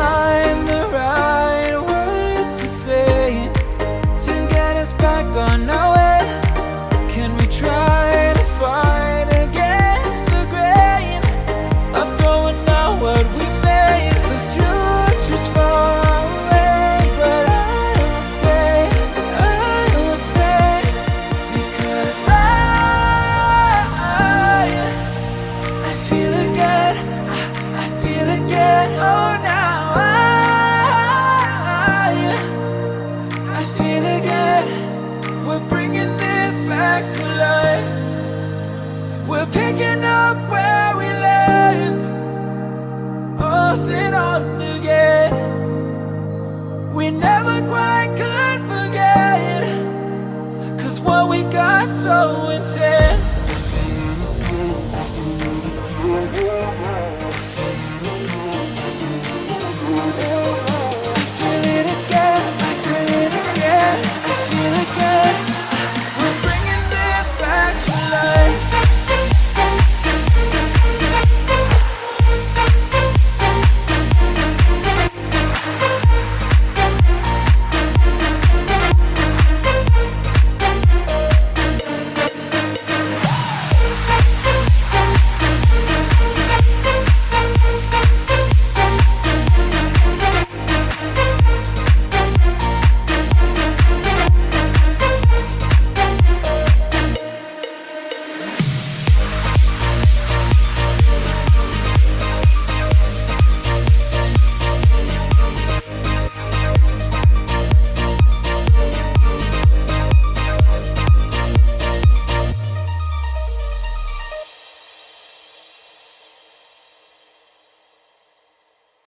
find the right words to say to get us back on our way? Can we try to fight against the grain of throwing out what we made? The future's far away, but I will stay, because I feel again, I feel again, oh now I feel again. We're bringing this back to life. We're picking up where we left off and on again. We never quite could forget, 'cause what we got so intense.